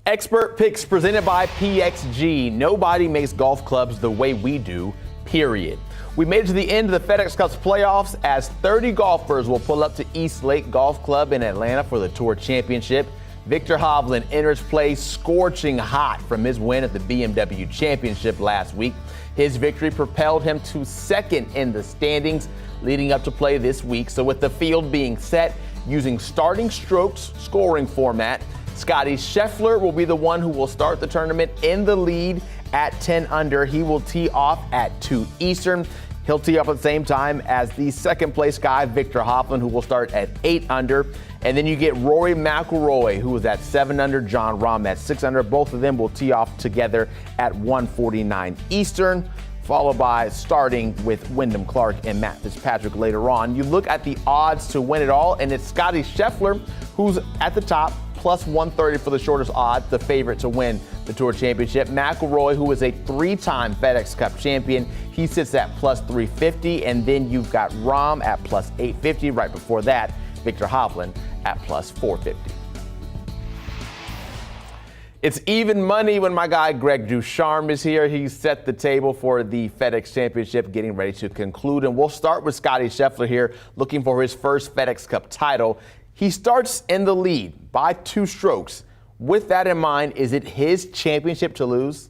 Expert picks presented by PXG. Nobody makes golf clubs the way we do, period. We made it to the end of the FedEx Cup's playoffs as 30 golfers will pull up to East Lake Golf Club in Atlanta for the Tour Championship. Victor Hovland enters play scorching hot from his win at the BMW Championship last week. His victory propelled him to second in the standings leading up to play this week. So with the field being set using starting strokes scoring format, Scottie Scheffler will be the one who will start the tournament in the lead at 10 under. He will tee off at 2 Eastern. He'll tee up at the same time as the second place guy, Victor Hovland, who will start at 8 under. And then you get Rory McIlroy, who is at 7 under, Jon Rahm at 6 under. Both of them will tee off together at 1:49 Eastern, followed by starting with Wyndham Clark and Matt Fitzpatrick later on. You look at the odds to win it all, and it's Scottie Scheffler who's at the top, plus 130 for the shortest odds, the favorite to win the Tour Championship. McIlroy, who is a 3-time FedEx Cup champion, he sits at plus 350, and then you've got Rahm at plus 850. Right before that, Victor Hovland at plus 450. It's even money when my guy Greg Ducharme is here. He set the table for the FedEx Championship, getting ready to conclude. And we'll start with Scottie Scheffler here, looking for his first FedEx Cup title. He starts in the lead by 2 strokes. With that in mind, is it his championship to lose?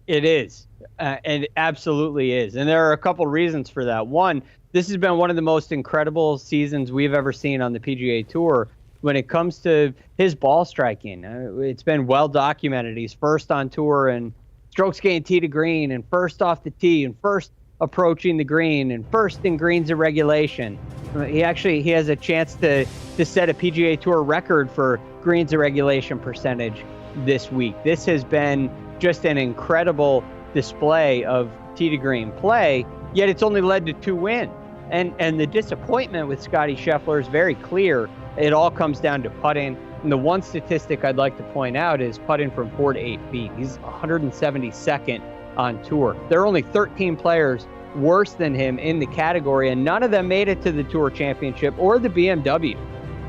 It is. And it absolutely is. And there are a couple reasons for that. One, this has been one of the most incredible seasons we've ever seen on the PGA Tour when it comes to his ball striking. It's been well documented. He's first on tour and strokes gained tee to green, and first off the tee, and first approaching the green, and first in greens of regulation. He has a chance to set a PGA Tour record for greens of regulation percentage this week. This has been just an incredible display of tee to green play, yet it's only led to 2 wins. And the disappointment with Scottie Scheffler is very clear. It all comes down to putting. And the one statistic I'd like to point out is putting from 4 to 8 feet. He's 172nd on tour. There are only 13 players worse than him in the category, and none of them made it to the Tour Championship or the BMW.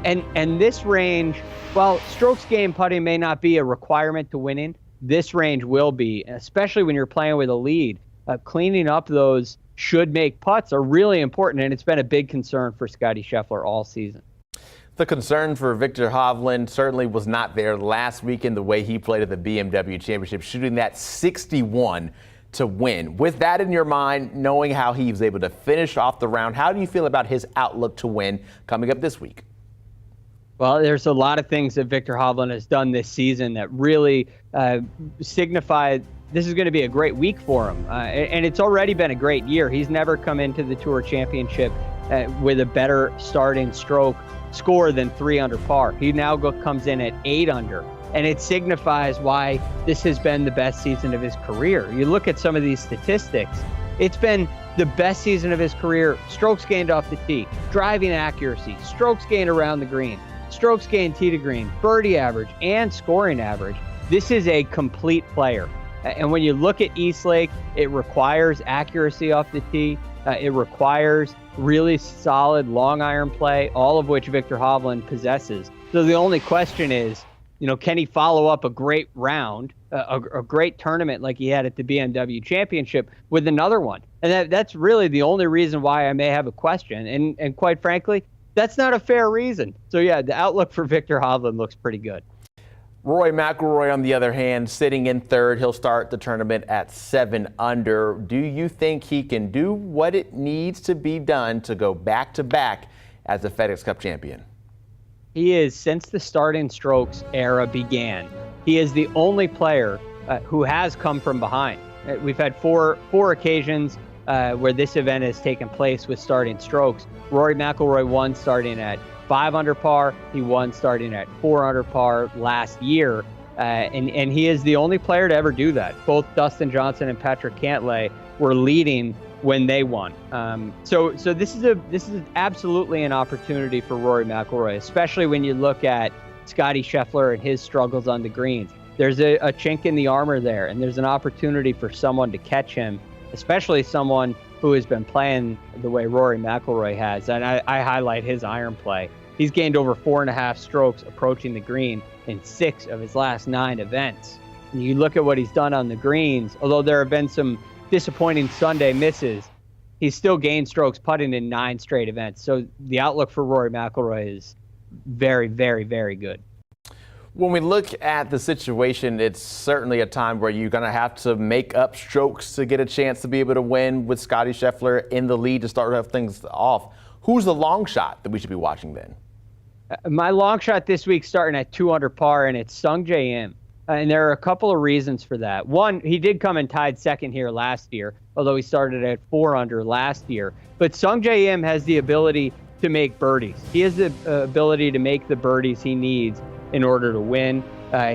And this range, while strokes gained putting may not be a requirement to winning, this range will be, especially when you're playing with a lead. Cleaning up those should make putts are really important, and it's been a big concern for Scottie Scheffler all season. The concern for Victor Hovland certainly was not there last weekend, the way he played at the BMW Championship, shooting that 61 to win. With that in your mind, knowing how he was able to finish off the round, how do you feel about his outlook to win coming up this week? Well, there's a lot of things that Victor Hovland has done this season that really signify this is going to be a great week for him. And it's already been a great year. He's never come into the Tour Championship with a better starting stroke score than 3 under par. He now comes in at 8 under. And it signifies why this has been the best season of his career. You look at some of these statistics, it's been the best season of his career. Strokes gained off the tee, driving accuracy, strokes gained around the green, strokes gained tee to green, birdie average, and scoring average. This is a complete player. And when you look at East Lake, it requires accuracy off the tee. It requires really solid long iron play, all of which Victor Hovland possesses. So the only question is, can he follow up a great round, a great tournament like he had at the BMW Championship with another one? And that's really the only reason why I may have a question. And quite frankly, that's not a fair reason. So yeah, the outlook for Victor Hovland looks pretty good. Rory McIlroy, on the other hand, sitting in third. He'll start the tournament at 7 under. Do you think he can do what it needs to be done to go back-to-back as the FedEx Cup champion? He is, since the starting strokes era began, he is the only player who has come from behind. We've had four occasions where this event has taken place with starting strokes. Rory McIlroy won starting at 5 under par. He won starting at 4 under par last year. And he is the only player to ever do that. Both Dustin Johnson and Patrick Cantlay were leading when they won. So this is absolutely an opportunity for Rory McIlroy, especially when you look at Scottie Scheffler and his struggles on the greens. There's a chink in the armor there, and there's an opportunity for someone to catch him, especially someone who has been playing the way Rory McIlroy has. And I highlight his iron play. He's gained over 4.5 strokes approaching the green in 6 of his last 9 events. And you look at what he's done on the greens, although there have been some disappointing Sunday misses, he's still gained strokes putting in 9 straight events. So the outlook for Rory McIlroy is very, very, very good. When we look at the situation, it's certainly a time where you're going to have to make up strokes to get a chance to be able to win with Scottie Scheffler in the lead to start things off. Who's the long shot that we should be watching then? My long shot this week starting at 2 under par, and it's Sungjae Im. And there are a couple of reasons for that. One, he did come and tied second here last year, although he started at 4 under last year. But Sungjae Im has the ability to make birdies. He has the ability to make the birdies he needs in order to win.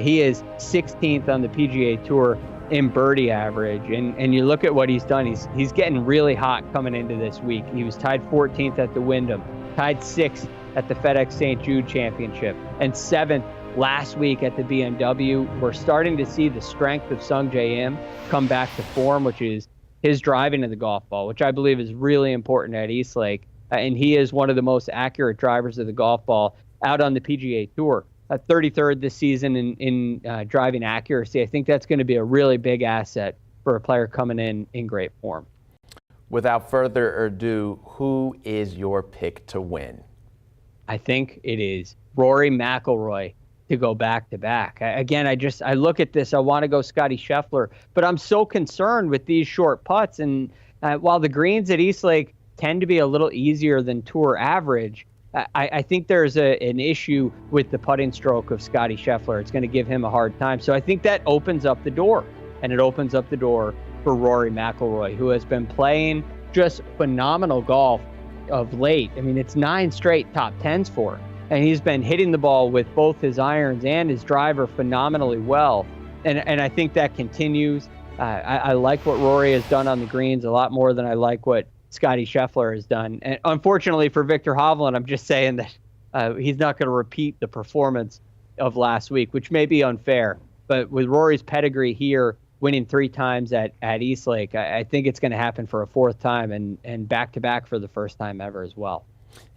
He is 16th on the PGA Tour in birdie average. And you look at what he's done, he's getting really hot coming into this week. He was tied 14th at the Wyndham, tied 6th at the FedEx St. Jude Championship, and 7th last week at the BMW. We're starting to see the strength of Sungjae Im come back to form, which is his driving of the golf ball, which I believe is really important at Eastlake. And he is one of the most accurate drivers of the golf ball out on the PGA Tour. 33rd this season in driving accuracy. I think that's going to be a really big asset for a player coming in great form. Without further ado, who is your pick to win? I think it is Rory McIlroy to go back-to-back. Again, I look at this, I want to go Scottie Scheffler, but I'm so concerned with these short putts. And while the greens at Eastlake tend to be a little easier than tour average, I think there's an issue with the putting stroke of Scottie Scheffler. It's going to give him a hard time. So I think that opens up the door, and it opens up the door for Rory McIlroy, who has been playing just phenomenal golf of late. I mean, it's 9 straight top 10s for him, and he's been hitting the ball with both his irons and his driver phenomenally well. And I think that continues. I like what Rory has done on the greens a lot more than I like what Scottie Scheffler has done. And unfortunately for Victor Hovland, I'm just saying that he's not going to repeat the performance of last week, which may be unfair. But with Rory's pedigree here, winning 3 times at Eastlake, I think it's going to happen for a 4th time and back-to-back for the first time ever as well.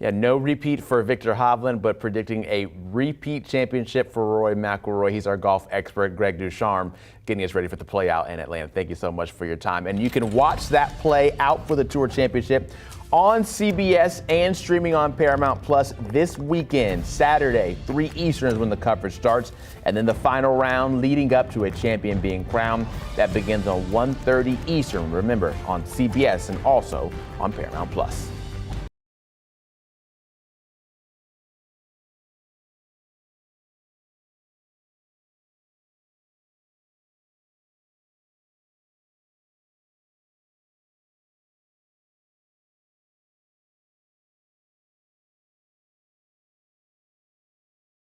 Yeah, no repeat for Victor Hovland, but predicting a repeat championship for Rory McIlroy. He's our golf expert, Greg Ducharme, getting us ready for the play out in Atlanta. Thank you so much for your time. And you can watch that play out for the Tour Championship on CBS and streaming on Paramount Plus this weekend, Saturday, 3 Eastern is when the coverage starts. And then the final round leading up to a champion being crowned. That begins on 1:30 Eastern, remember, on CBS and also on Paramount Plus.